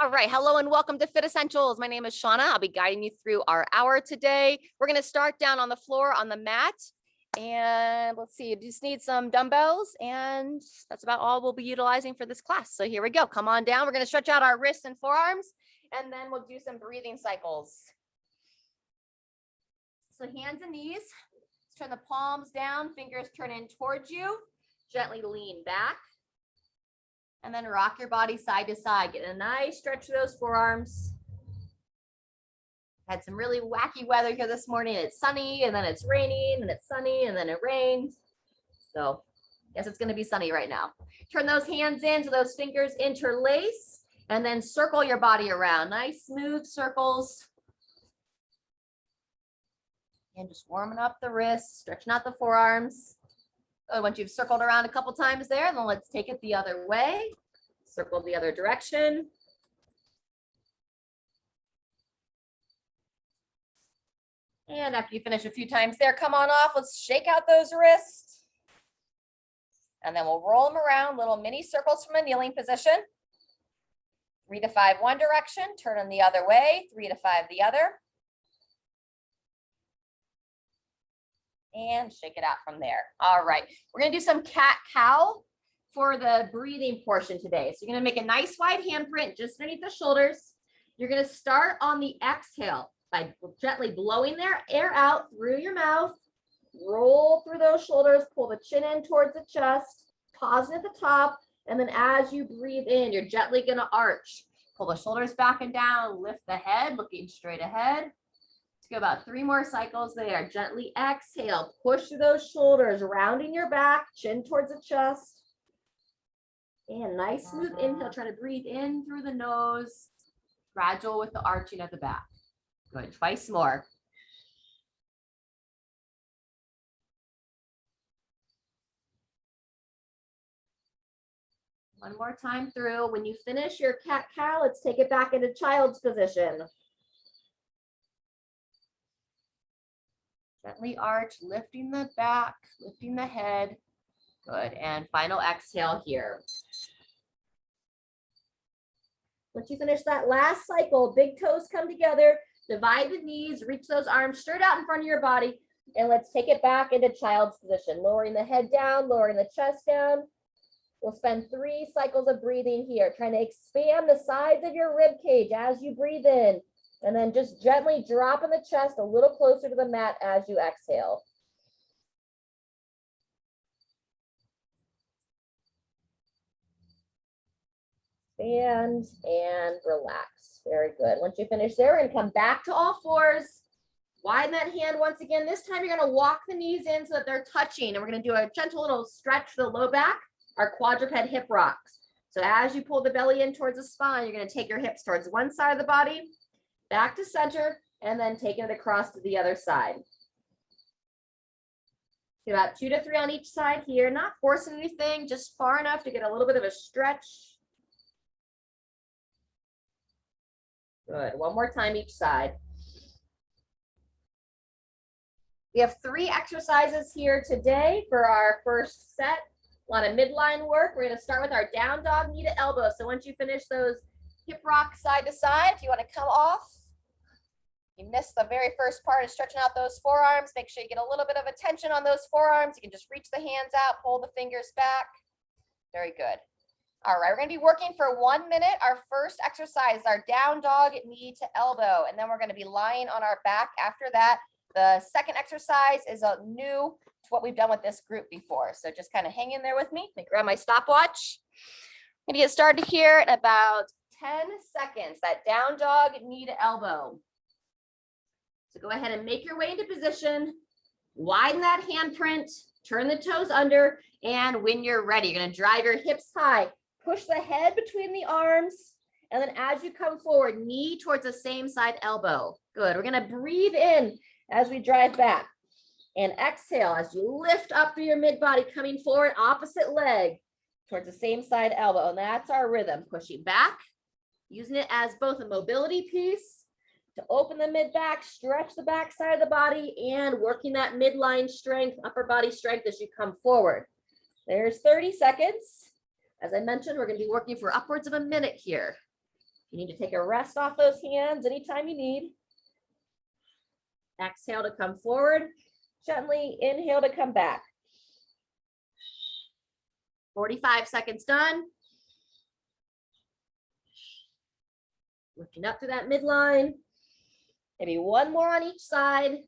All right, hello and welcome to Fit Essentials. My name is Shauna. I'll be guiding you through our hour today. We're going to start down on the floor on the mat. And let's see, you just need some dumbbells, and that's about all we'll be utilizing for this class. So here we go. Come on down. We're going to stretch out our wrists and forearms, and then we'll do some breathing cycles. So hands and knees. Let's turn the palms down, fingers turn in towards you. Gently lean back. And then rock your body side to side. Get a nice stretch of those forearms. Had some really wacky weather here this morning. It's sunny, and then it's raining, and it's sunny, and then it rains. So I guess it's going to be sunny right now. Turn those hands in so those fingers interlace, and then circle your body around. Nice smooth circles. And just warming up the wrists, stretching out the forearms. Once you've circled around a couple times there, then let's take it the other way. Circle the other direction. And after you finish a few times there, come on off. Let's shake out those wrists. And then we'll roll them around, little mini circles from a kneeling position. 3 to 5 one direction, turn them the other way, 3 to 5 the other. And shake it out from there. All right, we're gonna do some cat-cow for the breathing portion today. So you're gonna make a nice wide handprint just underneath the shoulders. You're gonna start on the exhale by gently blowing their air out through your mouth. Roll through those shoulders, pull the chin in towards the chest, pausing at the top, and then as you breathe in, you're gently gonna arch. Pull the shoulders back and down, lift the head, looking straight ahead. Go about 3 more cycles there. Gently exhale, push through those shoulders, rounding your back, chin towards the chest. And nice smooth inhale, try to breathe in through the nose, gradual with the arching of the back. Good, twice more. One more time through. When you finish your cat-cow, let's take it back into child's position. Gently arch, lifting the back, lifting the head. Good, and final exhale here. Once you finish that last cycle, big toes come together, divide the knees, reach those arms straight out in front of your body, and let's take it back into child's position, lowering the head down, lowering the chest down. We'll spend 3 cycles of breathing here, trying to expand the sides of your rib cage as you breathe in. And then just gently dropping the chest a little closer to the mat as you exhale. Expand and relax. Very good. Once you finish there, we're going to come back to all fours. Widen that hand once again. This time you're going to walk the knees in so that they're touching. And we're going to do a gentle little stretch for the low back, our quadruped hip rocks. So as you pull the belly in towards the spine, you're going to take your hips towards one side of the body, back to center, and then taking it across to the other side. About 2 to 3 on each side here, not forcing anything, just far enough to get a little bit of a stretch. Good, one more time each side. We have 3 exercises here today for our first set. A lot of midline work. We're gonna start with our down dog, knee to elbow. So once you finish those hip rocks side to side, if you wanna come off, you missed the very first part of stretching out those forearms. Make sure you get a little bit of attention on those forearms. You can just reach the hands out, pull the fingers back. Very good. All right, we're gonna be working for 1 minute. Our first exercise is our down dog, knee to elbow. And then we're gonna be lying on our back after that. The second exercise is a new to what we've done with this group before. So just kind of hang in there with me. Let me grab my stopwatch. I'm gonna get started here in about 10 seconds, that down dog, knee to elbow. So go ahead and make your way into position, widen that handprint, turn the toes under, and when you're ready, you're gonna drive your hips high, push the head between the arms, and then as you come forward, knee towards the same side elbow. Good, we're gonna breathe in as we drive back, and exhale as you lift up through your mid body, coming forward, opposite leg towards the same side elbow, and that's our rhythm, pushing back, using it as both a mobility piece, to open the mid back, stretch the back side of the body, and working that midline strength, upper body strength as you come forward. There's 30 seconds. As I mentioned, we're going to be working for upwards of a minute here. You need to take a rest off those hands anytime you need. Exhale to come forward. Gently inhale to come back. 45 seconds done. Lifting up to that midline. Maybe one more on each side.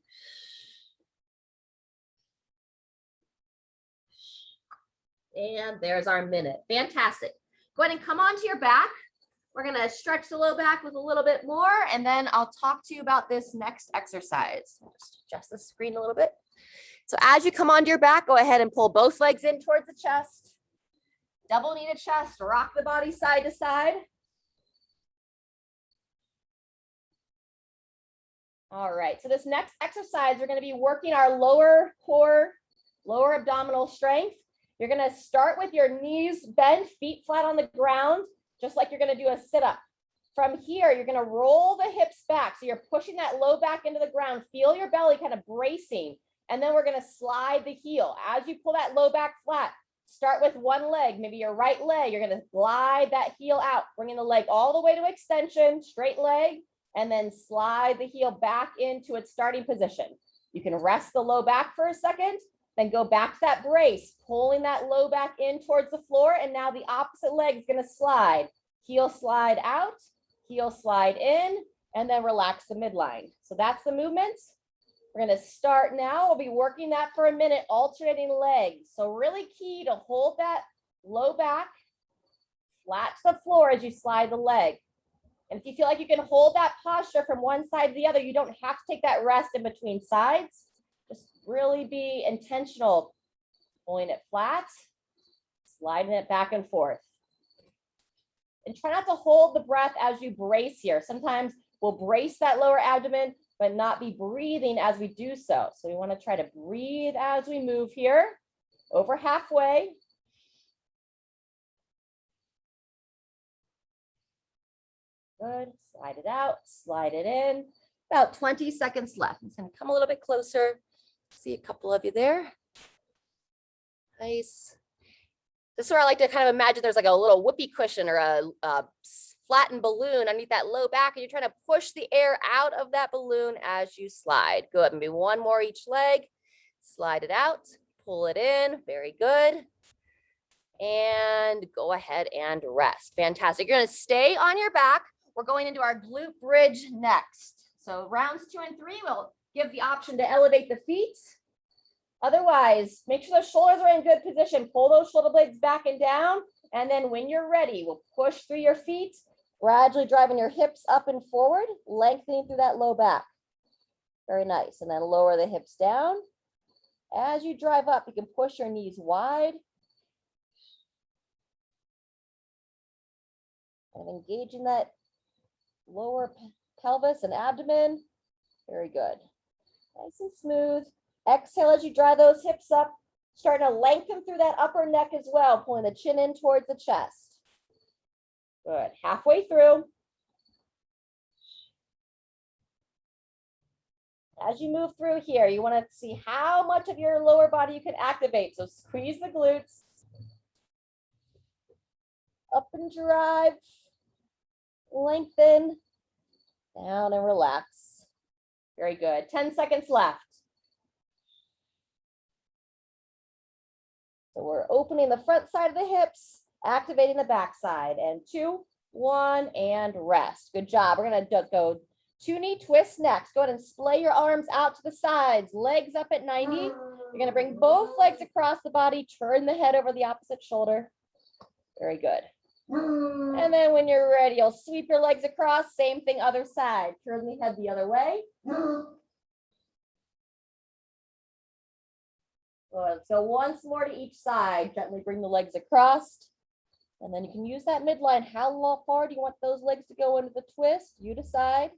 And there's our minute. Fantastic. Go ahead and come onto your back. We're going to stretch the low back with a little bit more, and then I'll talk to you about this next exercise. I'll just adjust the screen a little bit. So as you come onto your back, go ahead and pull both legs in towards the chest. Double knee to chest, rock the body side to side. All right, so this next exercise, we're going to be working our lower core, lower abdominal strength. You're going to start with your knees bent, feet flat on the ground, just like you're going to do a sit-up. From here, you're going to roll the hips back. So you're pushing that low back into the ground. Feel your belly kind of bracing. And then we're going to slide the heel. As you pull that low back flat, start with one leg, maybe your right leg. You're going to glide that heel out, bringing the leg all the way to extension, straight leg, and then slide the heel back into its starting position. You can rest the low back for a second, then go back to that brace, pulling that low back in towards the floor. And now the opposite leg is going to slide. Heel slide out, heel slide in, and then relax the midline. So that's the movement. We're going to start now. We'll be working that for a minute, alternating legs. So really key to hold that low back flat to the floor as you slide the leg. And if you feel like you can hold that posture from one side to the other, you don't have to take that rest in between sides. Just really be intentional, pulling it flat, sliding it back and forth. And try not to hold the breath as you brace here. Sometimes we'll brace that lower abdomen, but not be breathing as we do so. So we want to try to breathe as we move here, over halfway. Good, slide it out, slide it in. About 20 seconds left. I'm just going to come a little bit closer. See a couple of you there. Nice. This is where I like to kind of imagine there's like a little whoopee cushion or a flattened balloon underneath that low back, and you're trying to push the air out of that balloon as you slide. Good. Maybe one more each leg. Slide it out, pull it in. Very good. And go ahead and rest. Fantastic. You're going to stay on your back. We're going into our glute bridge next. So rounds 2 and 3 will give the option to elevate the feet. Otherwise, make sure those shoulders are in good position. Pull those shoulder blades back and down. And then when you're ready, we'll push through your feet, gradually driving your hips up and forward, lengthening through that low back. Very nice. And then lower the hips down. As you drive up, you can push your knees wide. And engaging that lower pelvis and abdomen. Very good. Nice and smooth. Exhale as you drive those hips up, starting to lengthen through that upper neck as well, pulling the chin in towards the chest. Good. Halfway through. As you move through here, you want to see how much of your lower body you can activate. So squeeze the glutes. Up and drive. Lengthen. Down and relax. Very good. 10 seconds left. So we're opening the front side of the hips, activating the back side. And 2, 1, and rest. Good job. We're going to go 2 knee twists next. Go ahead and splay your arms out to the sides, legs up at 90. You're going to bring both legs across the body, turn the head over the opposite shoulder. Very good. And then when you're ready, you'll sweep your legs across. Same thing, other side. Turn the head the other way. Good. So once more to each side, gently bring the legs across. And then you can use that midline. How far do you want those legs to go into the twist? You decide.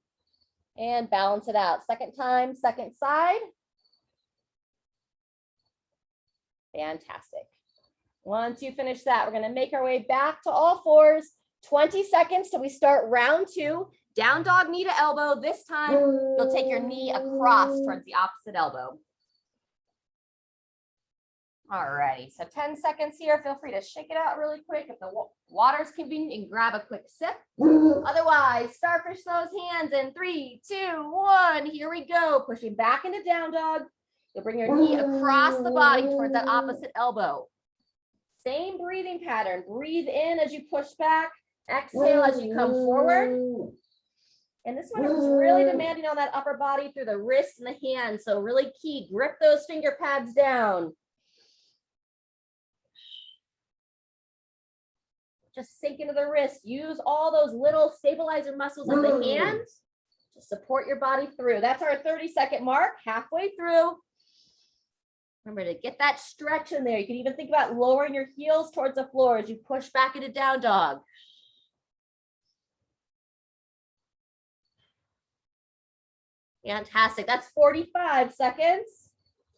And balance it out. Second time, second side. Fantastic. Once you finish that, we're going to make our way back to all fours. 20 seconds till we start round 2. Down dog, knee to elbow. This time, you'll take your knee across towards the opposite elbow. All righty, so 10 seconds here. Feel free to shake it out really quick. If the water's convenient, you can grab a quick sip. Otherwise, starfish those hands in 3, 2, 1. Here we go. Pushing back into down dog. You'll bring your knee across the body towards that opposite elbow. Same breathing pattern. Breathe in as you push back. Exhale as you come forward. And this one is really demanding on that upper body through the wrist and the hands. So really key, grip those finger pads down. Just sink into the wrist. Use all those little stabilizer muscles of the hands to support your body through. That's our 30-second mark, halfway through. Remember to get that stretch in there. You can even think about lowering your heels towards the floor as you push back into down dog. Fantastic. That's 45 seconds.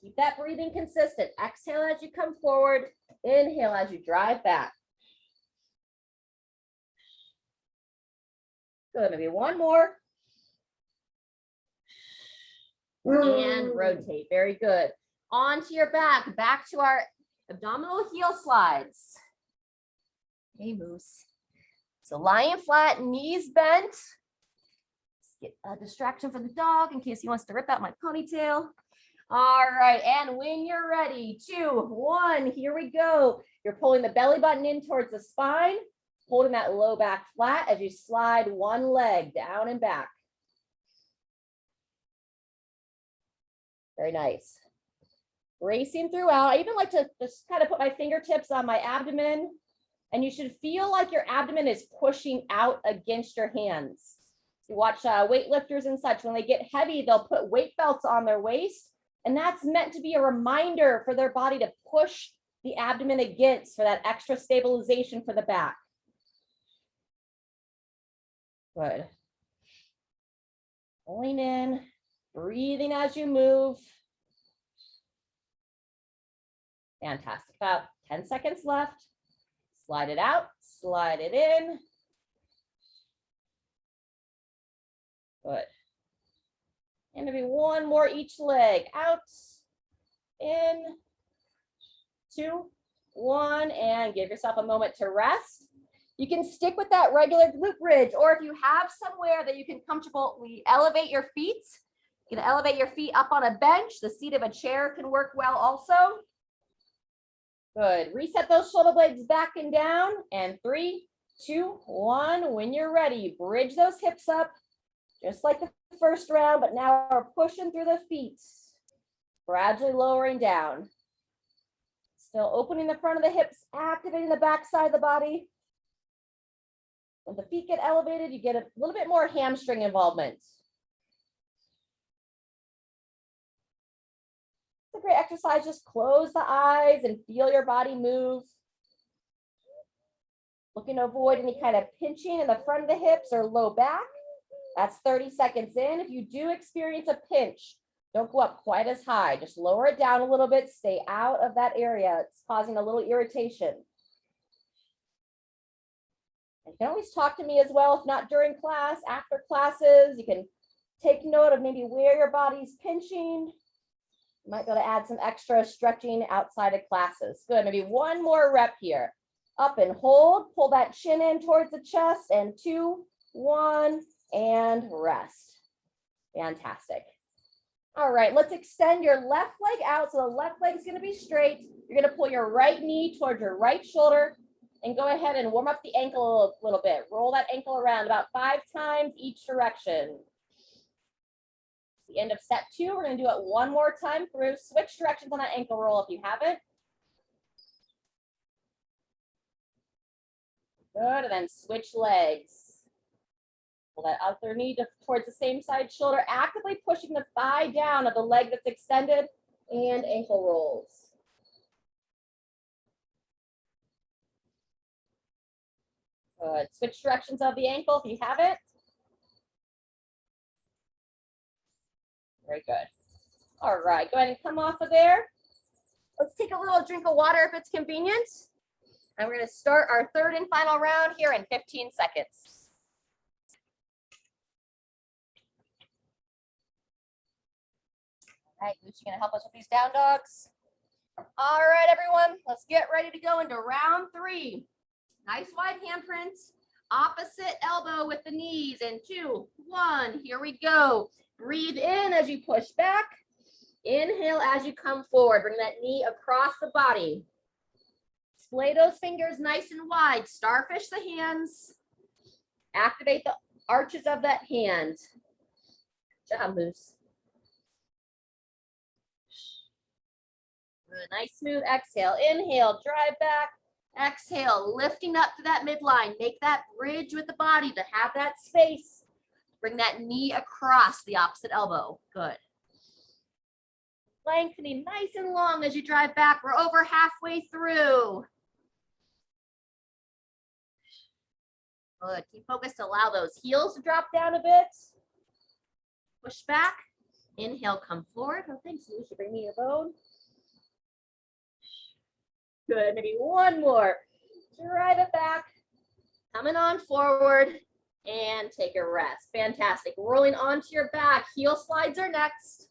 Keep that breathing consistent. Exhale as you come forward. Inhale as you drive back. Good. Maybe one more. And rotate. Very good. Onto your back. Back to our abdominal heel slides. Hey, moose. So lying flat, knees bent. Get a distraction for the dog in case he wants to rip out my ponytail. All right, and when you're ready, 2, 1, here we go. You're pulling the belly button in towards the spine, holding that low back flat as you slide one leg down and back. Very nice. Bracing throughout. I even like to just kind of put my fingertips on my abdomen, and you should feel like your abdomen is pushing out against your hands. You watch weightlifters and such, when they get heavy, they'll put weight belts on their waist, and that's meant to be a reminder for their body to push the abdomen against for that extra stabilization for the back. Good. Pulling in, breathing as you move. Fantastic. About 10 seconds left. Slide it out, slide it in. Good. And maybe one more each leg. Out, in, 2, 1, and give yourself a moment to rest. You can stick with that regular glute bridge, or if you have somewhere that you can comfortably elevate your feet, you can elevate your feet up on a bench. The seat of a chair can work well also. Good. Reset those shoulder blades back and down. And 3, 2, 1. When you're ready, bridge those hips up. Just like the first round, but now we're pushing through the feet, gradually lowering down. Still opening the front of the hips, activating the back side of the body. When the feet get elevated, you get a little bit more hamstring involvement. It's a great exercise. Just close the eyes and feel your body move. Looking to avoid any kind of pinching in the front of the hips or low back. That's 30 seconds in. If you do experience a pinch, don't go up quite as high. Just lower it down a little bit. Stay out of that area. It's causing a little irritation. You can always talk to me as well, if not during class, after classes. You can take note of maybe where your body's pinching. You might be able to add some extra stretching outside of classes. Good. Maybe one more rep here. Up and hold. Pull that chin in towards the chest. And 2, 1. And rest. Fantastic. All right, let's extend your left leg out. So the left leg is going to be straight. You're going to pull your right knee towards your right shoulder and go ahead and warm up the ankle a little bit. Roll that ankle around about 5 times each direction. The end of set 2, we're going to do it one more time through. Switch directions on that ankle roll if you haven't. Good, and then switch legs. Pull that other knee towards the same side shoulder, actively pushing the thigh down of the leg that's extended, and ankle rolls. Good. Switch directions of the ankle if you haven't. Very good. All right, go ahead and come off of there. Let's take a little drink of water if it's convenient. And we're going to start our third and final round here in 15 seconds. All right, Lucy, going to help us with these down dogs. All right, everyone, let's get ready to go into round 3. Nice wide handprints. Opposite elbow with the knees in 2, 1. Here we go. Breathe in as you push back. Inhale as you come forward. Bring that knee across the body. Splay those fingers nice and wide. Starfish the hands. Activate the arches of that hand. Good job, Moose. Good. Nice smooth exhale. Inhale, drive back. Exhale, lifting up to that midline. Make that bridge with the body to have that space. Bring that knee across the opposite elbow. Good. Lengthening nice and long as you drive back. We're over halfway through. Good. Keep focused to allow those heels to drop down a bit. Push back. Inhale, come forward. Oh, thanks, you should bring me your bone. Good. Maybe one more. Drive it back. Coming on forward. And take a rest. Fantastic. Rolling onto your back. Heel slides are next.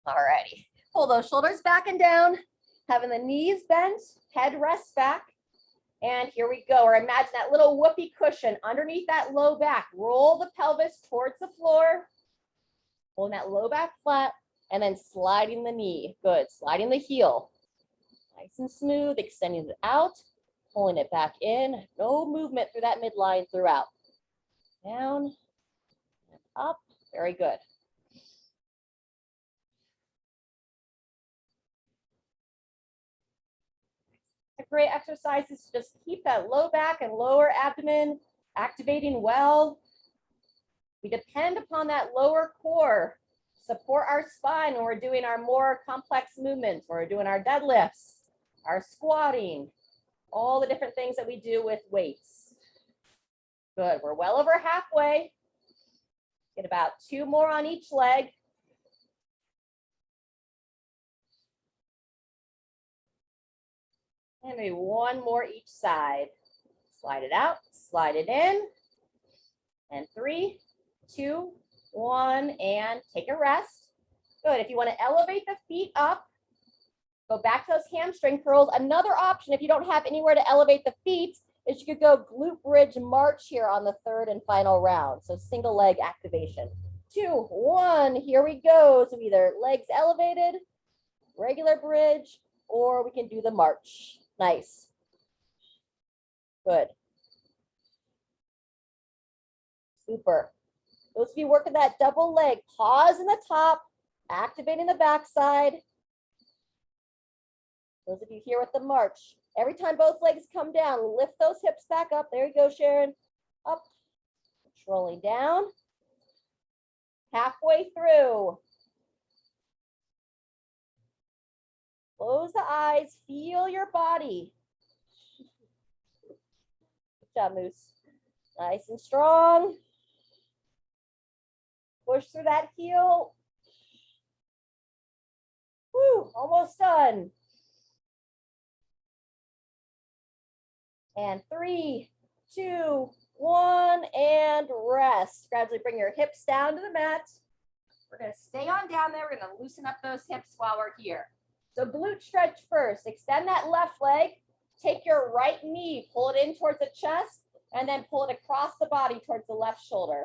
Alrighty. Pull those shoulders back and down. Having the knees bent. Head rests back. And here we go. Or imagine that little whoopee cushion underneath that low back. Roll the pelvis towards the floor. Pulling that low back flat. And then sliding the knee. Good. Sliding the heel. Nice and smooth, extending it out, pulling it back in. No movement through that midline throughout. Down and up. Very good. A great exercise is to just keep that low back and lower abdomen activating well. We depend upon that lower core. Support our spine when we're doing our more complex movements, when we're doing our deadlifts, our squatting, all the different things that we do with weights. Good, we're well over halfway. Get about 2 more on each leg. And maybe 1 more each side. Slide it out, slide it in. And 3, 2, 1, and take a rest. Good, if you want to elevate the feet up, go back to those hamstring curls. Another option, if you don't have anywhere to elevate the feet, is you could go glute bridge march here on the 3rd and final round. So single leg activation. 2, 1, here we go. So either legs elevated, regular bridge, or we can do the march. Nice. Good. Super. Those of you working that double leg, pause in the top, activating the backside. Those of you here with the march, every time both legs come down, lift those hips back up. There you go, Sharon. Up, controlling down. Halfway through. Close the eyes, feel your body. Good job, Moose. Nice and strong. Push through that heel. Woo, almost done. And 3, 2, 1, and rest. Gradually bring your hips down to the mat. We're going to stay on down there. We're going to loosen up those hips while we're here. So glute stretch first. Extend that left leg. Take your right knee, pull it in towards the chest, and then pull it across the body towards the left shoulder.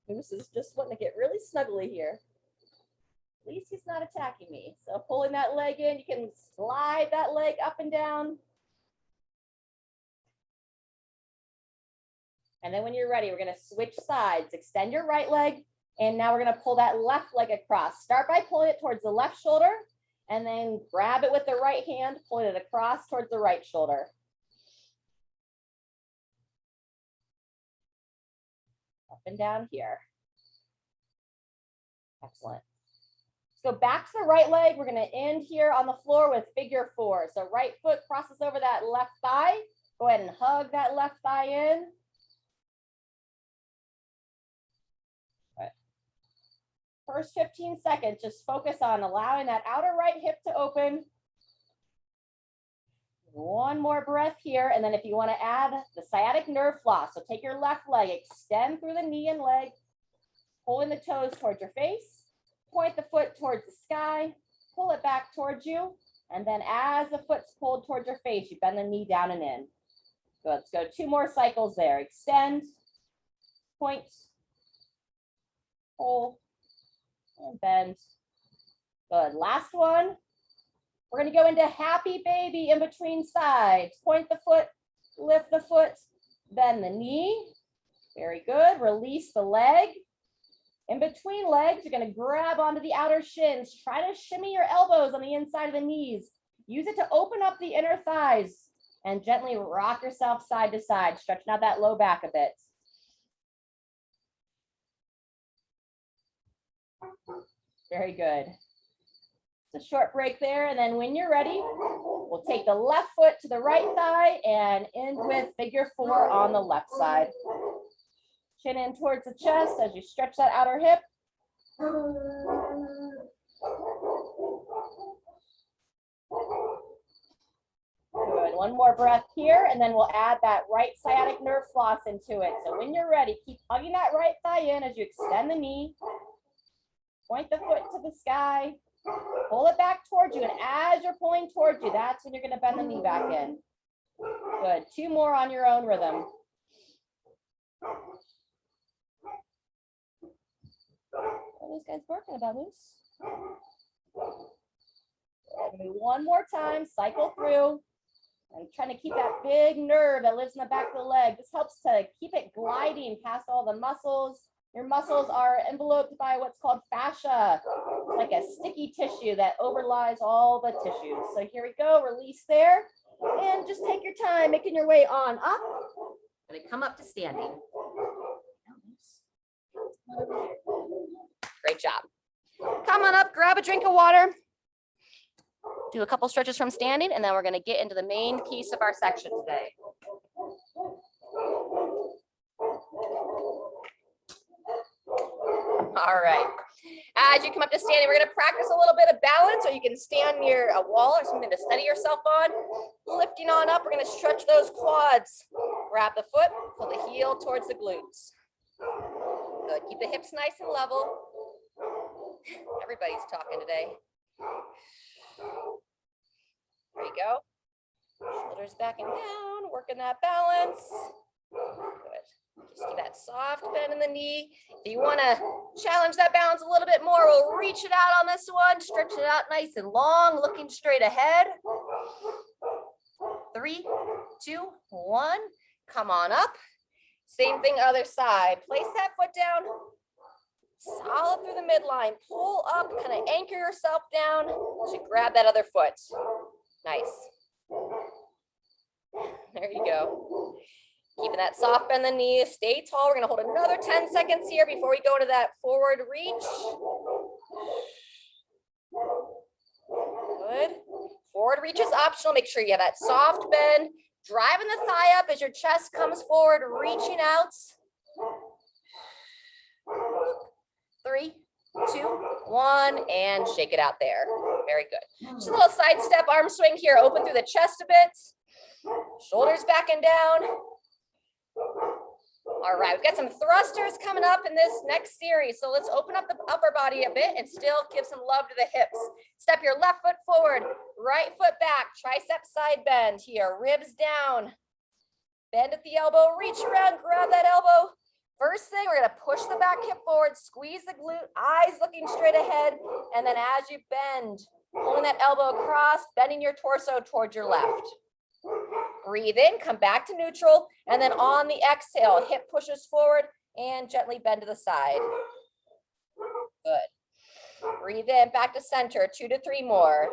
Moose is just wanting to get really snuggly here. At least he's not attacking me. So pulling that leg in, you can slide that leg up and down. And then when you're ready, we're going to switch sides. Extend your right leg. And now we're going to pull that left leg across. Start by pulling it towards the left shoulder. And then grab it with the right hand, pulling it across towards the right shoulder. Up and down here. Excellent. Let's go back to the right leg. We're going to end here on the floor with figure 4. So right foot crosses over that left thigh. Go ahead and hug that left thigh in. First 15 seconds, just focus on allowing that outer right hip to open. 1 more breath here. And then if you want to add the sciatic nerve floss, so take your left leg, extend through the knee and leg. pulling the toes towards your face, point the foot towards the sky, pull it back towards you, and then as the foot's pulled towards your face, you bend the knee down and in. Good, let's go 2 more cycles there. Extend, point, pull, and bend. Good, last one. We're gonna go into happy baby in between sides. Point the foot, lift the foot, bend the knee. Very good, release the leg. In between legs, you're gonna grab onto the outer shins. Try to shimmy your elbows on the inside of the knees. Use it to open up the inner thighs and gently rock yourself side to side, stretching out that low back a bit. Very good. It's a short break there, and then when you're ready, we'll take the left foot to the right thigh and end with figure 4 on the left side. Chin in towards the chest as you stretch that outer hip. Good, one more breath here, and then we'll add that right sciatic nerve floss into it. So when you're ready, keep hugging that right thigh in as you extend the knee. Point the foot to the sky. Pull it back towards you, and as you're pulling towards you, that's when you're going to bend the knee back in. Good, 2 more on your own rhythm. What are those guys barking about, Moose? Maybe 1 more time, cycle through. I'm trying to keep that big nerve that lives in the back of the leg. This helps to keep it gliding past all the muscles. Your muscles are enveloped by what's called fascia. It's like a sticky tissue that overlies all the tissues. So here we go, release there. And just take your time, making your way on up. Gonna come up to standing. Great job. Come on up, grab a drink of water. Do a couple stretches from standing, and then we're gonna get into the main piece of our section today. All right. As you come up to standing, we're going to practice a little bit of balance, or you can stand near a wall or something to steady yourself on. Lifting on up, we're going to stretch those quads. Grab the foot, pull the heel towards the glutes. Good. Keep the hips nice and level. Everybody's talking today. There you go. Shoulders back and down, working that balance. Good. Just get that soft bend in the knee. If you want to challenge that balance a little bit more, we'll reach it out on this one, stretch it out nice and long, looking straight ahead. 3, 2, 1. Come on up. Same thing other side. Place that foot down. Solid through the midline. Pull up, kind of anchor yourself down as you grab that other foot. Nice. There you go. Keeping that soft bend in the knee, stay tall. We're going to hold another 10 seconds here before we go into that forward reach. Good. Forward reach is optional. Make sure you have that soft bend, driving the thigh up as your chest comes forward, reaching out. 3, 2, 1, and shake it out there. Very good. Just a little side step arm swing here. Open through the chest a bit. Shoulders back and down. All right, we've got some thrusters coming up in this next series. So let's open up the upper body a bit and still give some love to the hips. Step your left foot forward, right foot back, tricep side bend here, ribs down. Bend at the elbow, reach around, grab that elbow. First thing, we're gonna push the back hip forward, squeeze the glute, eyes looking straight ahead. And then as you bend, pulling that elbow across, bending your torso towards your left. Breathe in, come back to neutral, and then on the exhale, hip pushes forward and gently bend to the side. Good. Breathe in, back to center, 2 to 3 more.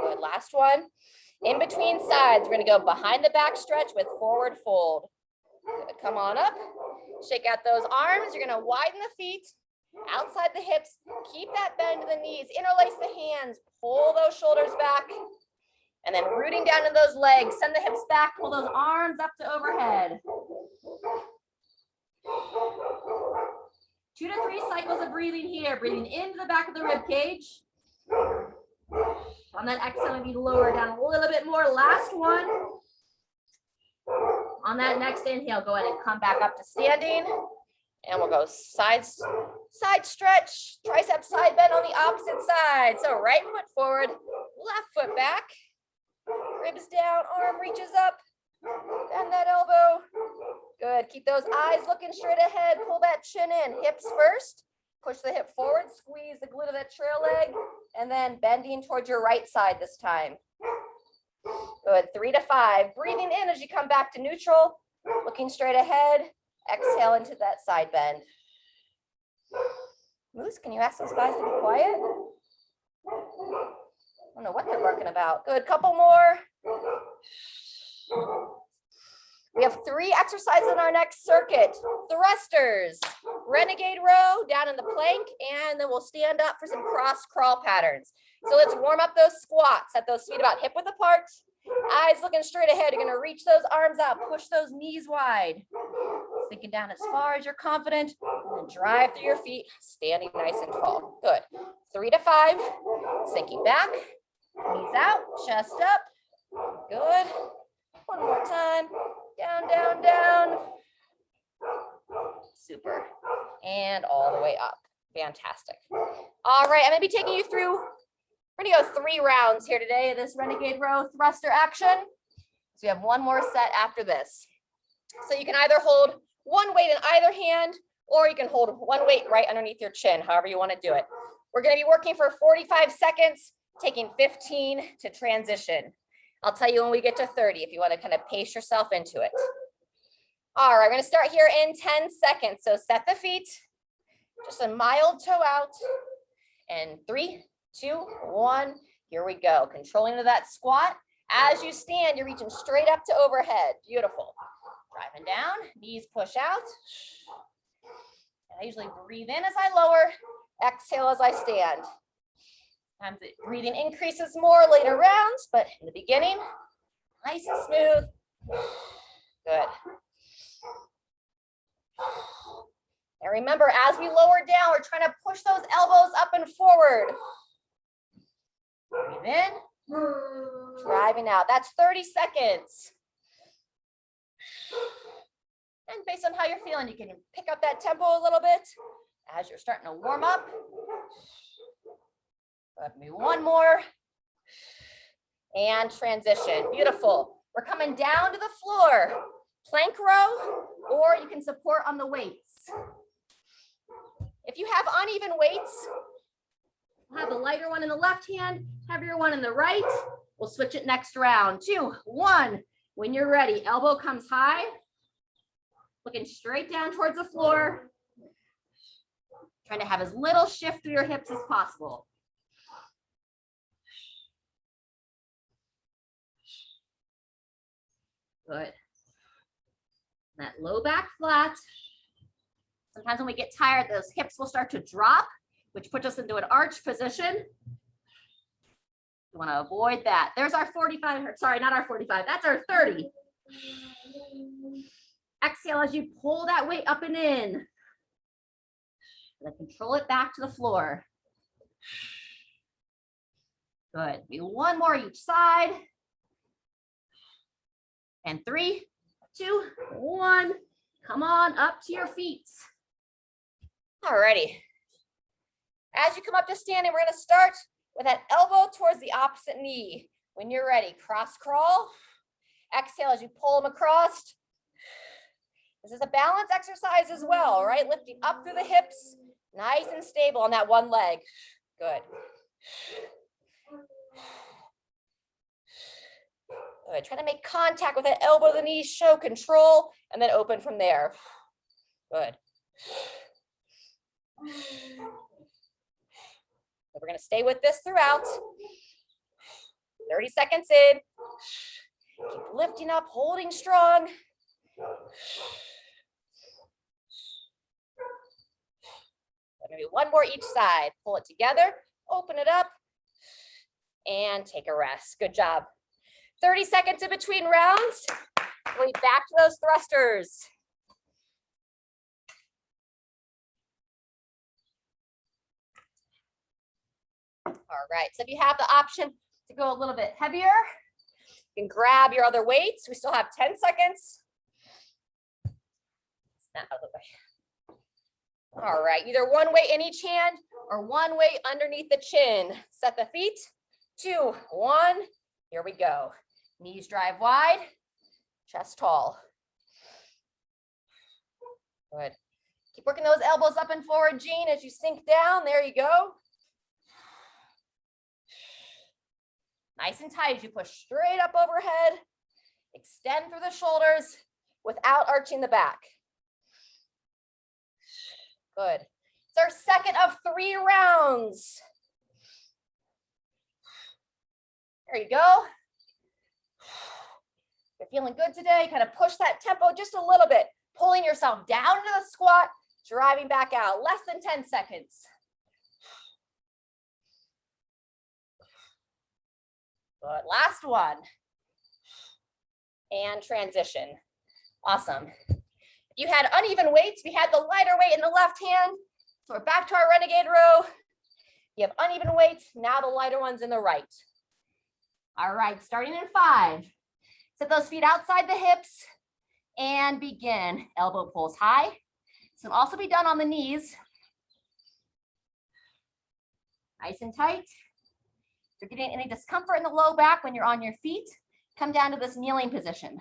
Good, last one. In between sides, we're gonna go behind the back stretch with forward fold. Good, come on up, shake out those arms. You're gonna widen the feet. Outside the hips, keep that bend to the knees, interlace the hands, pull those shoulders back, and then rooting down in those legs, send the hips back, pull those arms up to overhead. 2 to 3 cycles of breathing here, breathing into the back of the rib cage. On that exhale, maybe lower down a little bit more. Last one. On that next inhale, go ahead and come back up to standing. And we'll go side stretch, tricep side bend on the opposite side. So right foot forward, left foot back, ribs down, arm reaches up, bend that elbow. Good, keep those eyes looking straight ahead, pull that chin in, hips first, push the hip forward, squeeze the glute of that trail leg, and then bending towards your right side this time. Good, 3 to 5, breathing in as you come back to neutral, looking straight ahead, exhale into that side bend. Moose, can you ask those guys to be quiet? I don't know what they're barking about. Good, couple more. We have 3 exercises in our next circuit. Thrusters, Renegade Row down in the plank, and then we'll stand up for some cross crawl patterns. So let's warm up those squats. Set those feet about hip width apart. Eyes looking straight ahead. You're gonna reach those arms out, push those knees wide. Sinking down as far as you're confident, and then drive through your feet, standing nice and tall. Good. 3 to 5, sinking back, knees out, chest up. Good. One more time. Down, down, down. Super. And all the way up. Fantastic. All right, I'm gonna be taking you through, we're gonna go 3 rounds here today of this Renegade Row Thruster action. So we have one more set after this. So you can either hold one weight in either hand, or you can hold one weight right underneath your chin, however you want to do it. We're going to be working for 45 seconds, taking 15 to transition. I'll tell you when we get to 30 if you want to kind of pace yourself into it. All right, we're going to start here in 10 seconds. So set the feet, just a mild toe out, and 3, 2, 1, here we go. Controlling to that squat. As you stand, you're reaching straight up to overhead. Beautiful. Driving down, knees push out. And I usually breathe in as I lower, exhale as I stand. Sometimes the breathing increases more later rounds, but in the beginning, nice and smooth. Good. And remember, as we lower down, we're trying to push those elbows up and forward. Breathe in, driving out. That's 30 seconds. And based on how you're feeling, you can pick up that tempo a little bit as you're starting to warm up. Let me one more. And transition. Beautiful. We're coming down to the floor. Plank row, or you can support on the weights. If you have uneven weights, we'll have a lighter one in the left hand, heavier one in the right. We'll switch it next round. 2, 1. When you're ready, elbow comes high. Looking straight down towards the floor. Trying to have as little shift through your hips as possible. Good. That low back flat. Sometimes when we get tired, those hips will start to drop, which puts us into an arch position. You want to avoid that. There's our 45, sorry, not our 45, that's our 30. Exhale as you pull that weight up and in. Then control it back to the floor. Good. Maybe one more each side. And 3, 2, 1. Come on up to your feet. Alrighty. As you come up to standing, we're going to start with that elbow towards the opposite knee. When you're ready, cross crawl. Exhale as you pull them across. This is a balance exercise as well, right? Lifting up through the hips, nice and stable on that one leg. Good. Good. Try to make contact with that elbow, the knees, show control, and then open from there. Good. We're going to stay with this throughout. 30 seconds in. Keep lifting up, holding strong. Maybe one more each side. Pull it together, open it up, and take a rest. Good job. 30 seconds in between rounds. We'll be back to those thrusters. All right, so if you have the option to go a little bit heavier, you can grab your other weights. We still have 10 seconds. That out of the way. All right, either one weight in each hand or one weight underneath the chin. Set the feet, 2, 1, here we go. Knees drive wide, chest tall. Good. Keep working those elbows up and forward, Jean, as you sink down. There you go. Nice and tight as you push straight up overhead. Extend through the shoulders without arching the back. Good. It's our second of 3 rounds. There you go. You're feeling good today. Kind of push that tempo just a little bit, pulling yourself down into the squat, driving back out. Less than 10 seconds. Good. Last one. And transition. Awesome. If you had uneven weights, we had the lighter weight in the left hand. So we're back to our Renegade row. You have uneven weights. Now the lighter one's in the right. All right, starting in 5. Set those feet outside the hips and begin. Elbow pulls high. This can also be done on the knees. Nice and tight. If you're getting any discomfort in the low back when you're on your feet, come down to this kneeling position.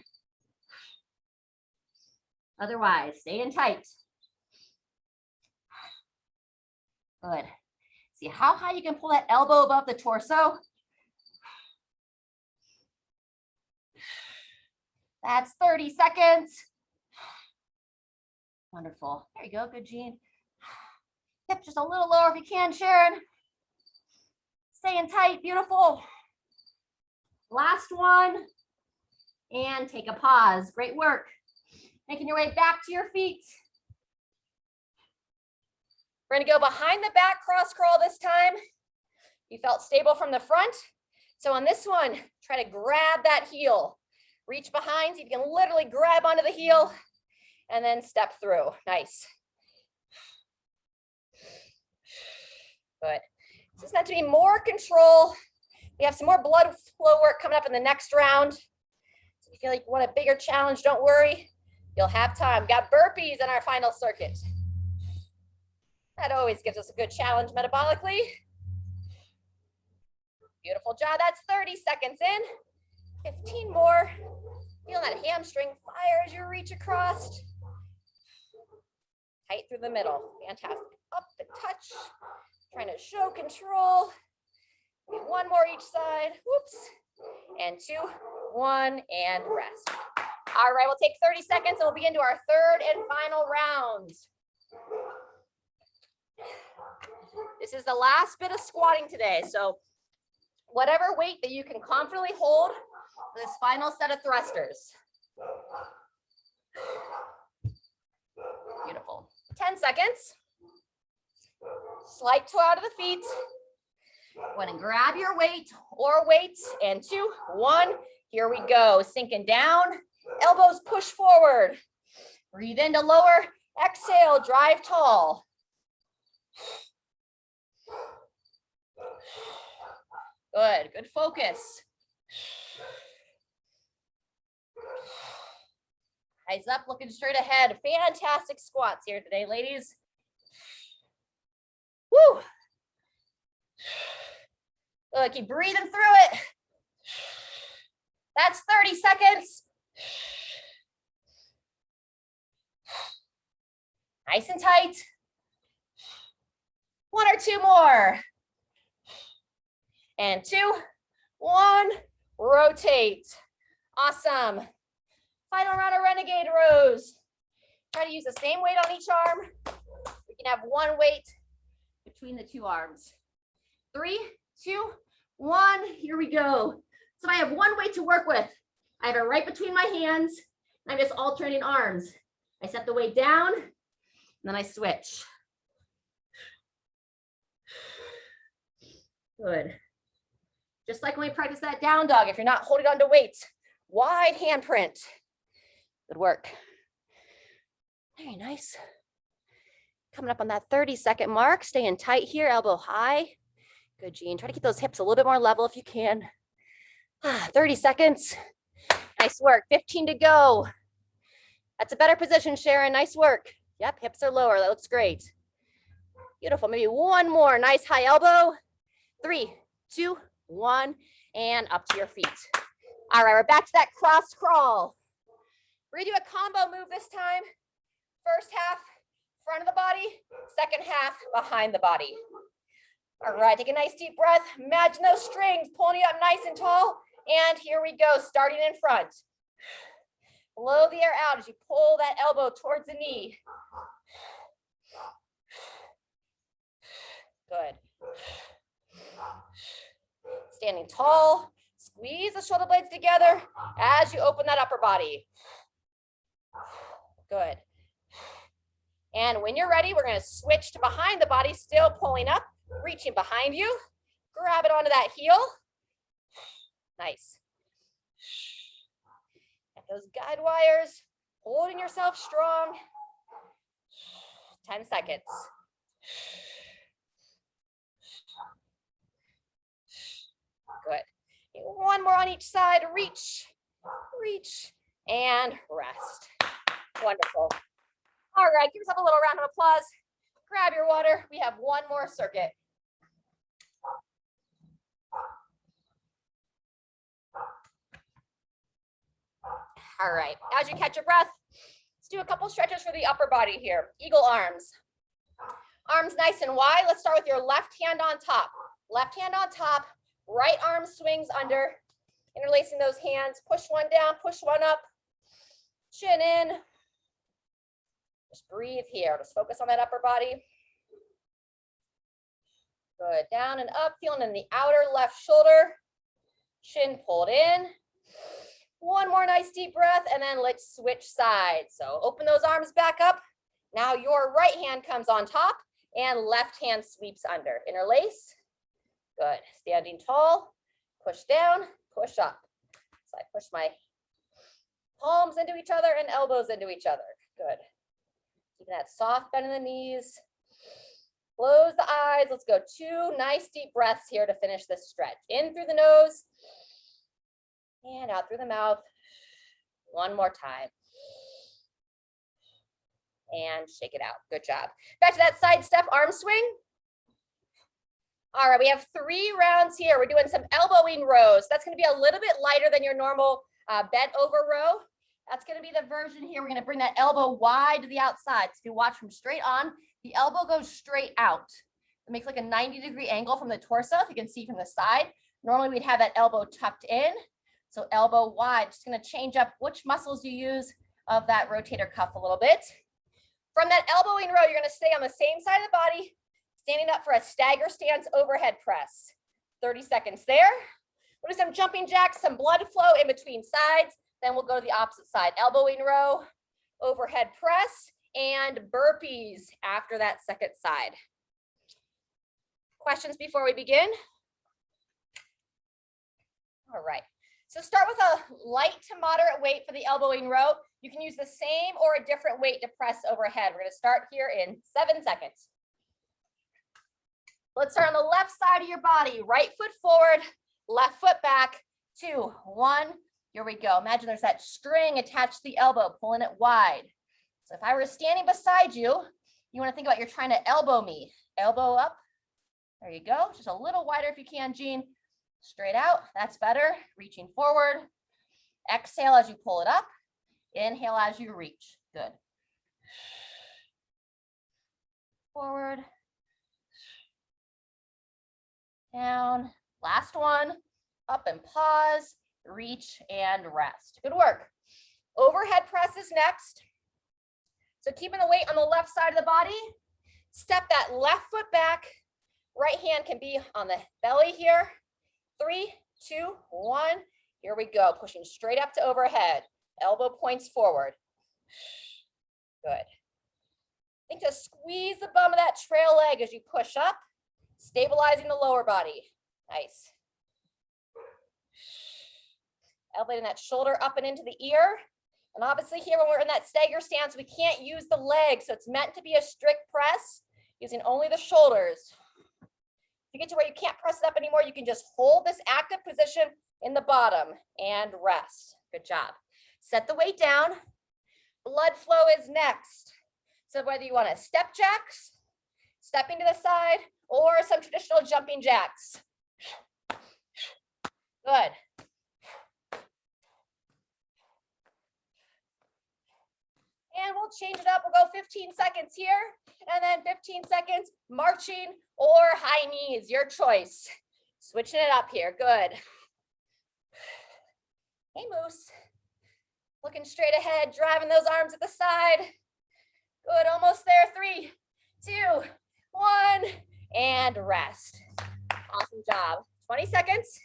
Otherwise, stay in tight. Good. See how high you can pull that elbow above the torso. That's 30 seconds. Wonderful. There you go. Good, Jean. Hip just a little lower if you can, Sharon. Staying tight. Beautiful. Last one. And take a pause. Great work. Making your way back to your feet. We're going to go behind the back cross crawl this time. You felt stable from the front. So on this one, try to grab that heel. Reach behind so you can literally grab onto the heel and then step through. Nice. Good. This is meant to be more control. We have some more blood flow work coming up in the next round. So if you feel like you want a bigger challenge, don't worry. You'll have time. We've got burpees in our final circuit. That always gives us a good challenge metabolically. Beautiful job. That's 30 seconds in. 15 more. Feel that hamstring fire as you reach across. Tight through the middle. Fantastic. Up and touch. Trying to show control. One more each side. Whoops. And 2, 1, and rest. All right, we'll take 30 seconds and we'll begin to our third and final round. This is the last bit of squatting today. So whatever weight that you can confidently hold for this final set of thrusters. Beautiful. 10 seconds. Slight toe out of the feet. Go ahead and grab your weight or weights. And 2, 1. Here we go. Sinking down. Elbows push forward. Breathe into lower. Exhale. Drive tall. Good. Good focus. Eyes up, looking straight ahead. Fantastic squats here today, ladies. Woo! Good. Keep breathing through it. That's 30 seconds. Nice and tight. 1 or 2 more. And 2, 1, rotate. Awesome. Final round of Renegade Rows. Try to use the same weight on each arm. We can have one weight between the 2 arms. 3, 2, 1, here we go. So I have one weight to work with. I have it right between my hands. I'm just alternating arms. I set the weight down, and then I switch. Good. Just like when we practice that down dog, if you're not holding on to weights, wide handprint. Good work. Very nice. Coming up on that 30-second mark, staying tight here, elbow high. Good, Jean. Try to keep those hips a little bit more level if you can. 30 seconds. Nice work. 15 to go. That's a better position, Sharon. Nice work. Yep, hips are lower. That looks great. Beautiful. Maybe one more. Nice high elbow. 3, 2, 1, and up to your feet. All right, we're back to that cross crawl. We're gonna do a combo move this time. First half, front of the body. Second half, behind the body. All right, take a nice deep breath. Imagine those strings pulling you up nice and tall. And here we go, starting in front. Blow the air out as you pull that elbow towards the knee. Good. Standing tall. Squeeze the shoulder blades together as you open that upper body. Good. And when you're ready, we're going to switch to behind the body, still pulling up, reaching behind you. Grab it onto that heel. Nice. Get those guide wires, holding yourself strong. 10 seconds. Good. One more on each side. Reach, reach, and rest. Wonderful. All right, give yourself a little round of applause. Grab your water. We have one more circuit. All right, as you catch your breath, let's do a couple stretches for the upper body here. Eagle arms. Arms nice and wide. Let's start with your left hand on top. Left hand on top, right arm swings under, interlacing those hands. Push one down, push one up, chin in. Just breathe here. Just focus on that upper body. Good. Down and up, feeling in the outer left shoulder. Chin pulled in. One more nice deep breath, and then let's switch sides. So open those arms back up. Now your right hand comes on top, and left hand sweeps under. Interlace. Good. Standing tall. Push down, push up. So I push my palms into each other and elbows into each other. Good. Keeping that soft bend in the knees. Close the eyes. Let's go 2 nice deep breaths here to finish this stretch. In through the nose and out through the mouth. One more time. And shake it out. Good job. Back to that side step arm swing. All right, we have 3 rounds here. We're doing some elbowing rows. That's going to be a little bit lighter than your normal bent over row. That's going to be the version here. We're going to bring that elbow wide to the outside. So if you watch from straight on, the elbow goes straight out. It makes like a 90-degree angle from the torso, if you can see from the side. Normally we'd have that elbow tucked in. So elbow wide. Just going to change up which muscles you use of that rotator cuff a little bit. From that elbowing row, you're going to stay on the same side of the body, standing up for a stagger stance overhead press. 30 seconds there. We'll do some jumping jacks, some blood flow in between sides. Then we'll go to the opposite side. Elbowing row, overhead press, and burpees after that second side. Questions before we begin? All right. So start with a light to moderate weight for the elbowing row. You can use the same or a different weight to press overhead. We're going to start here in 7 seconds. Let's start on the left side of your body. Right foot forward, left foot back. 2, 1. Here we go. Imagine there's that string attached to the elbow, pulling it wide. So if I were standing beside you, you want to think about you're trying to elbow me. Elbow up. There you go. Just a little wider if you can, Jean. Straight out. That's better. Reaching forward. Exhale as you pull it up. Inhale as you reach. Good. Forward. Down. Last one. Up and pause. Reach and rest. Good work. Overhead press is next. So keeping the weight on the left side of the body. Step that left foot back. Right hand can be on the belly here. 3, 2, 1. Here we go. Pushing straight up to overhead. Elbow points forward. Good. Think to squeeze the bum of that trail leg as you push up, stabilizing the lower body. Nice. Elevating that shoulder up and into the ear. And obviously here when we're in that stagger stance, we can't use the leg. So it's meant to be a strict press using only the shoulders. If you get to where you can't press it up anymore, you can just hold this active position in the bottom and rest. Good job. Set the weight down. Blood flow is next. So whether you want to step jacks, stepping to the side, or some traditional jumping jacks. Good. And we'll change it up. We'll go 15 seconds here, and then 15 seconds marching or high knees, your choice. Switching it up here, good. Hey, Moose. Looking straight ahead, driving those arms at the side. Good, almost there. 3, 2, 1, and rest. Awesome job. 20 seconds.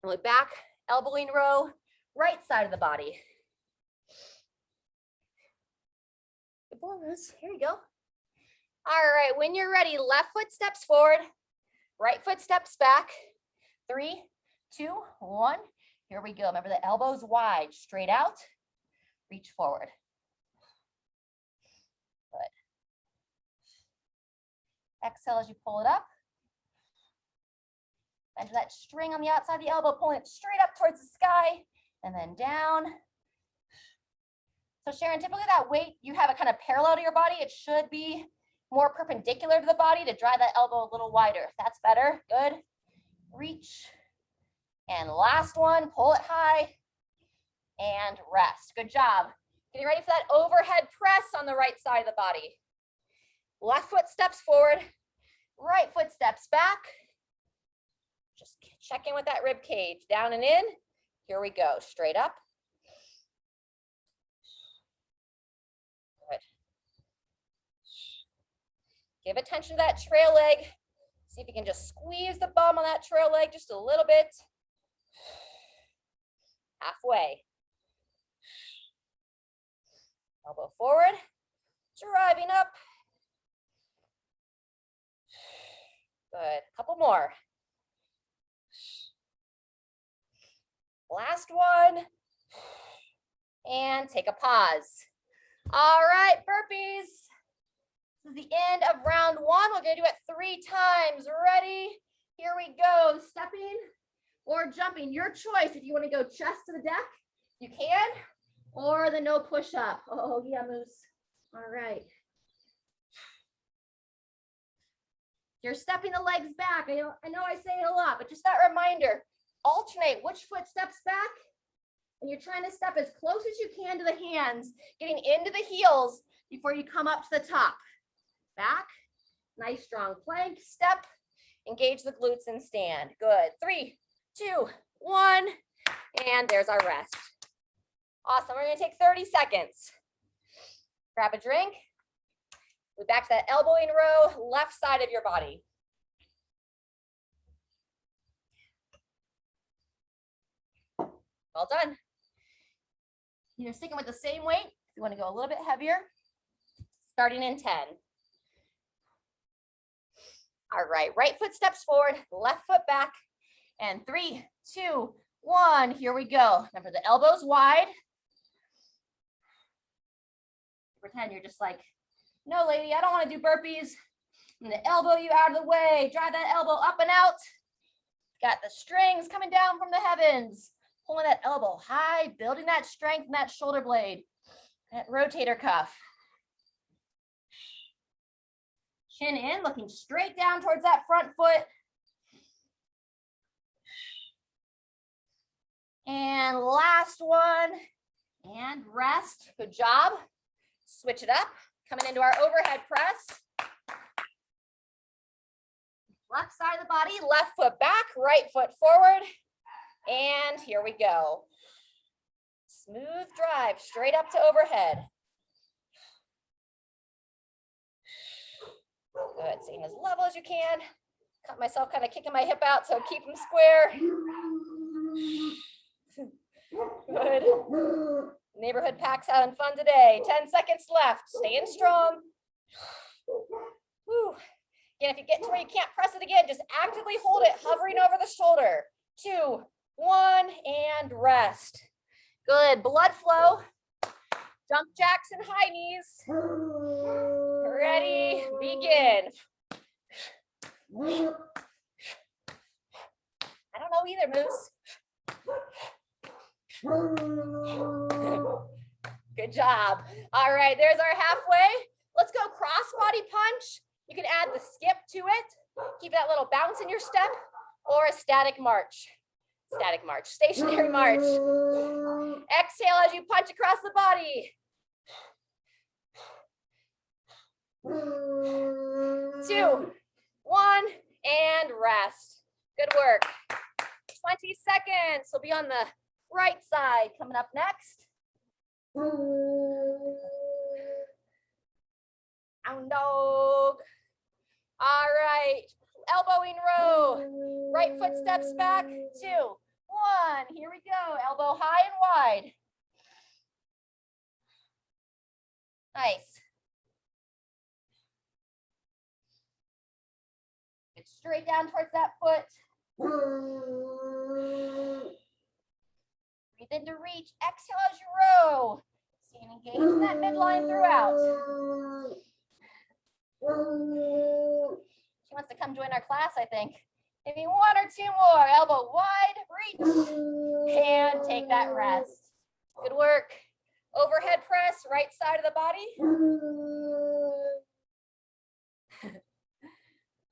And look back, elbowing row, right side of the body. Good boy, Moose. Here you go. All right, when you're ready, left foot steps forward, right foot steps back. 3, 2, 1. Here we go. Remember the elbows wide, straight out, reach forward. Good. Exhale as you pull it up. Bend that string on the outside of the elbow, pulling it straight up towards the sky, and then down. So Sharon, typically that weight, you have it kind of parallel to your body. It should be more perpendicular to the body to drive that elbow a little wider. If that's better, good. Reach. And last one, pull it high and rest. Good job. Getting ready for that overhead press on the right side of the body. Left foot steps forward, right foot steps back. Just check in with that rib cage, down and in. Here we go, straight up. Good. Give attention to that trail leg. See if you can just squeeze the bum on that trail leg just a little bit. Halfway. Elbow forward, driving up. Good, couple more. Last one. And take a pause. All right, burpees. This is the end of round 1. We're gonna do it 3 times. Ready? Here we go. Stepping or jumping, your choice. If you want to go chest to the deck, you can, or the no push up. Oh yeah, Moose. All right. You're stepping the legs back. I know I say it a lot, but just that reminder, alternate which foot steps back, and you're trying to step as close as you can to the hands, getting into the heels before you come up to the top. Back, nice strong plank, step, engage the glutes and stand. Good, 3, 2, 1, and there's our rest. Awesome, we're gonna take 30 seconds. Grab a drink. Go back to that elbowing row, left side of your body. Well done. You're sticking with the same weight. If you want to go a little bit heavier, starting in 10. All right, right foot steps forward, left foot back, and 3, 2, 1. Here we go. Remember the elbows wide. Pretend you're just like, no, lady, I don't want to do burpees. I'm going to elbow you out of the way. Drive that elbow up and out. Got the strings coming down from the heavens. Pulling that elbow high, building that strength in that shoulder blade, that rotator cuff. Chin in, looking straight down towards that front foot. And last one, and rest. Good job. Switch it up. Coming into our overhead press. Left side of the body, left foot back, right foot forward. And here we go. Smooth drive straight up to overhead. Good, staying as level as you can. Caught myself kind of kicking my hip out, so keep them square. Good. Neighborhood pack's having fun today. 10 seconds left. Staying strong. Woo. Again, if you get to where you can't press it again, just actively hold it, hovering over the shoulder. 2, 1, and rest. Good. Blood flow. Jump jacks and high knees. Ready, begin. I don't know either, Moose. Good job. All right, there's our halfway. Let's go cross body punch. You can add the skip to it. Keep that little bounce in your step, or a static march. Static march, stationary march. Exhale as you punch across the body. 2, 1, and rest. Good work. 20 seconds. We'll be on the right side. Coming up next. Down dog. All right. Elbowing row. Right foot steps back. 2, 1. Here we go. Elbow high and wide. Nice. Get straight down towards that foot. Breathe in to reach. Exhale as you row. See and engage in that midline throughout. She wants to come join our class, I think. Maybe 1 or 2 more. Elbow wide, reach, and take that rest. Good work. Overhead press, right side of the body.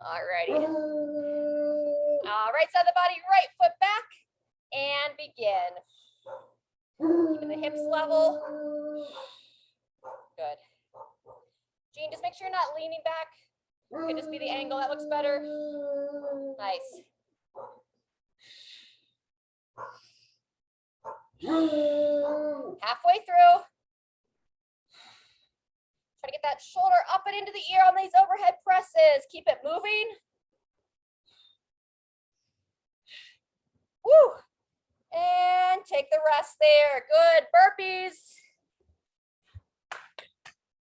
Alrighty. Right side of the body, right foot back, and begin. Keeping the hips level. Good. Jean, just make sure you're not leaning back. It could just be the angle that looks better. Nice. Halfway through. Try to get that shoulder up and into the ear on these overhead presses. Keep it moving. Woo! And take the rest there. Good. Burpees.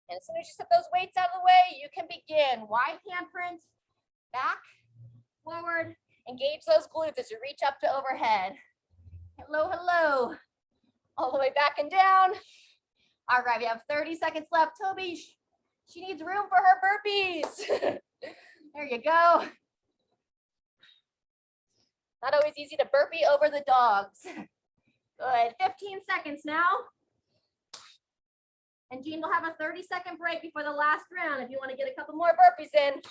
And as soon as you set those weights out of the way, you can begin. Wide handprint, back, forward. Engage those glutes as you reach up to overhead. Hello, hello. All the way back and down. All right, we have 30 seconds left. Toby, she needs room for her burpees. There you go. Not always easy to burpee over the dogs. Good. 15 seconds now. And Jean will have a 30-second break before the last round if you want to get a couple more burpees in.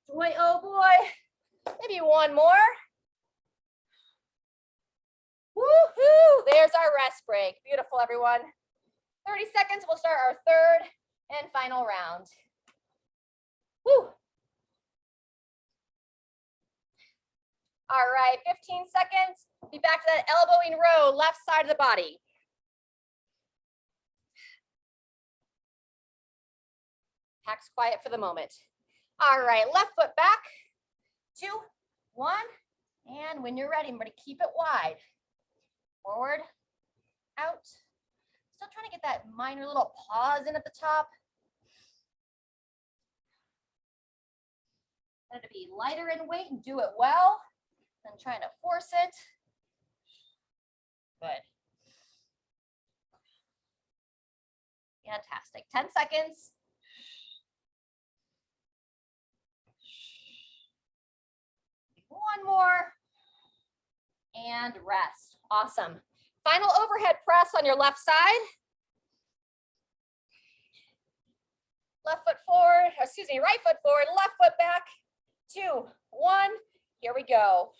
Boy, oh boy. Maybe 1 more. Woohoo! There's our rest break. Beautiful, everyone. 30 seconds, we'll start our 3rd and final round. Woo! All right, 15 seconds. Be back to that elbowing row, left side of the body. Pack's quiet for the moment. All right, left foot back. 2, 1, and when you're ready, everybody keep it wide. Forward, out. Still trying to get that minor little pause in at the top. Want it to be lighter in weight and do it well. Then trying to force it. Good. Fantastic. 10 seconds. One more. And rest. Awesome. Final overhead press on your left side. Left foot forward, excuse me, right foot forward, left foot back. 2, 1. Here we go.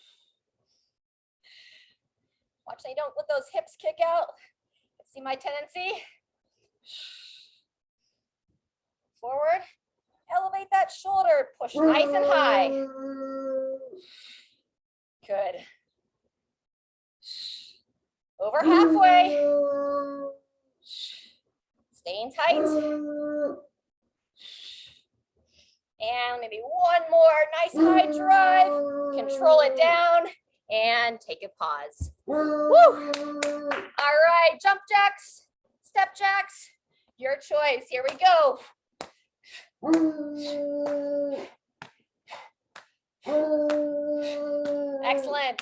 Watch that you don't let those hips kick out. See my tendency. Forward. Elevate that shoulder. Push nice and high. Good. Over halfway. Staying tight. And maybe 1 more. Nice high drive. Control it down and take a pause. Woo! All right, jump jacks, step jacks, your choice. Here we go. Excellent.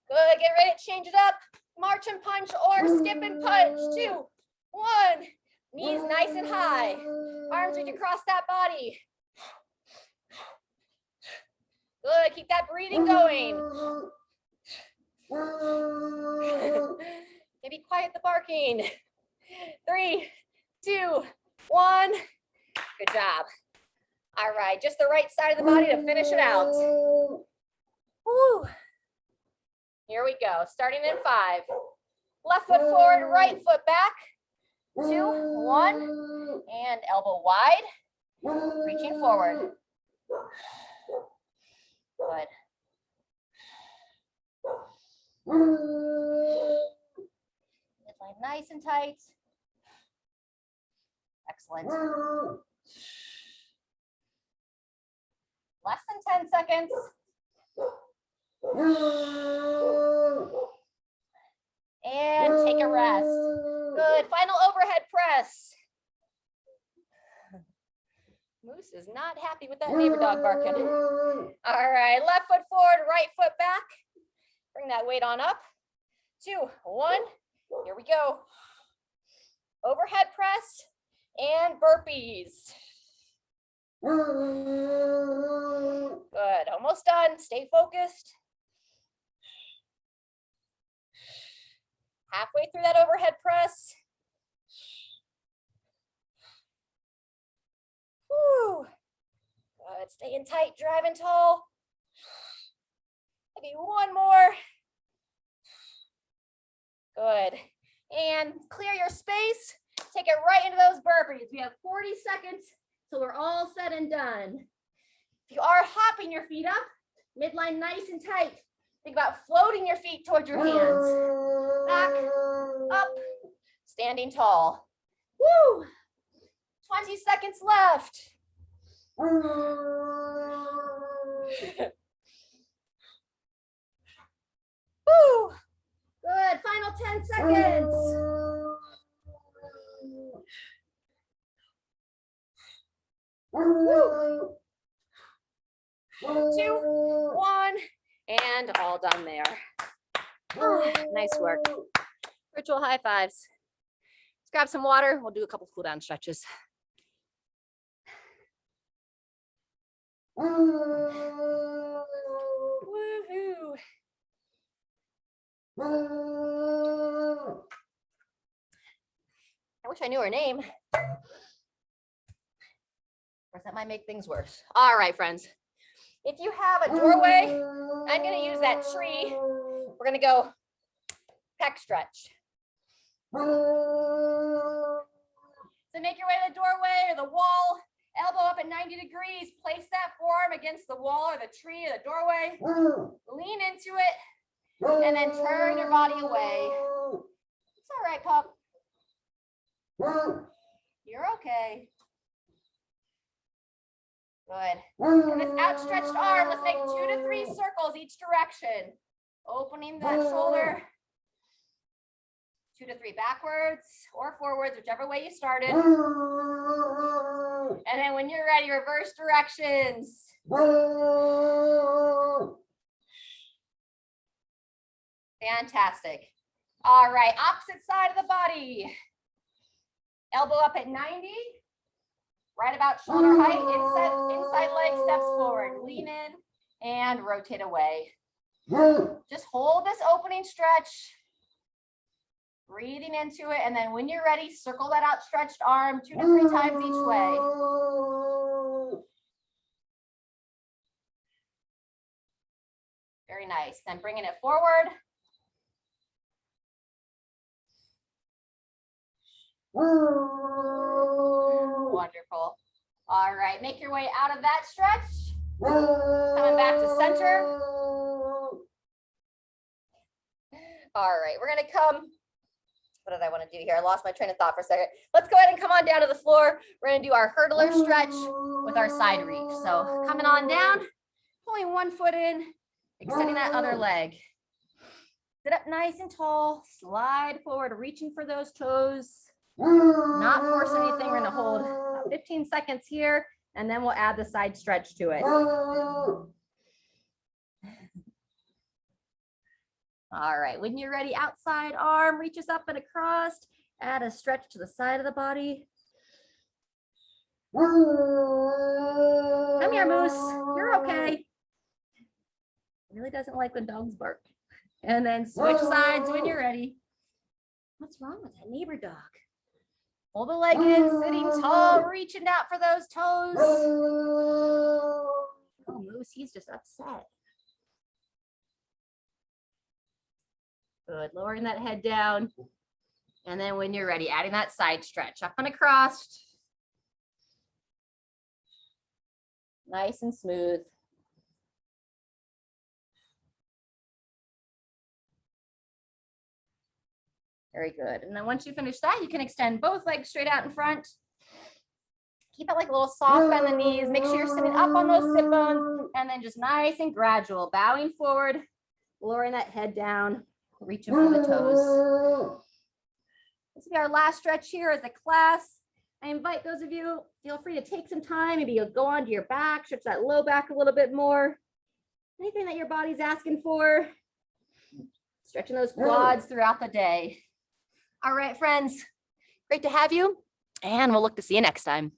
Good, get ready to change it up. March and punch or skip and punch. 2, 1. Knees nice and high. Arms reach across that body. Good, keep that breathing going. Maybe quiet the barking. 3, 2, 1. Good job. All right, just the right side of the body to finish it out. Woo. Here we go, starting in 5. Left foot forward, right foot back. 2, 1, and elbow wide. Reaching forward. Good. Midline nice and tight. Excellent. Less than 10 seconds. And take a rest. Good. Final overhead press. Moose is not happy with that neighbor dog barking. All right, left foot forward, right foot back. Bring that weight on up. 2, 1. Here we go. Overhead press and burpees. Good. Almost done. Stay focused. Halfway through that overhead press. Woo. Good. Staying tight, driving tall. Maybe one more. Good. And clear your space. Take it right into those burpees. We have 40 seconds till we're all said and done. If you are hopping your feet up, midline nice and tight. Think about floating your feet towards your hands. Back, up, standing tall. Woo! 20 seconds left. Woo! Good. Final 10 seconds. Woo. 2, 1, and all done there. Oh, nice work. Virtual high fives. Let's grab some water. We'll do a couple cool down stretches. Woohoo. I wish I knew her name. Of course, that might make things worse. All right, friends. If you have a doorway, I'm going to use that tree. We're going to go pec stretch. So make your way to the doorway or the wall, elbow up at 90 degrees. Place that forearm against the wall or the tree or the doorway. Lean into it. And then turn your body away. It's all right, pup. You're okay. Good. And this outstretched arm, let's make 2 to 3 circles each direction. Opening that shoulder. 2 to 3 backwards or forwards, whichever way you started. And then when you're ready, reverse directions. Fantastic. All right, opposite side of the body. Elbow up at 90. Right about shoulder height. Inside leg steps forward. Lean in and rotate away. Just hold this opening stretch. Breathing into it. And then when you're ready, circle that outstretched arm 2 to 3 times each way. Very nice. Then bringing it forward. Wonderful. All right, make your way out of that stretch. Coming back to center. All right, we're gonna come. What did I want to do here? I lost my train of thought for a second. Let's go ahead and come on down to the floor. We're gonna do our hurdler stretch with our side reach. So coming on down, pulling one foot in, extending that other leg. Sit up nice and tall, slide forward, reaching for those toes. Not force anything. We're going to hold about 15 seconds here, and then we'll add the side stretch to it. All right, when you're ready, outside arm reaches up and across. Add a stretch to the side of the body. Come here, Moose. You're okay. He really doesn't like when dogs bark. And then switch sides when you're ready. What's wrong with that neighbor dog? Pull the leg in, sitting tall, reaching out for those toes. Oh, Moose, he's just upset. Good, lowering that head down. And then when you're ready, adding that side stretch, up and across. Nice and smooth. Very good. And then once you finish that, you can extend both legs straight out in front. Keep it like a little soft bend in the knees. Make sure you're sitting up on those sit bones. And then just nice and gradual, bowing forward, lowering that head down, reaching for the toes. This will be our last stretch here as a class. I invite those of you, feel free to take some time. Maybe you'll go onto your back, stretch that low back a little bit more. Anything that your body's asking for. Stretching those quads throughout the day. All right, friends, great to have you, and we'll look to see you next time.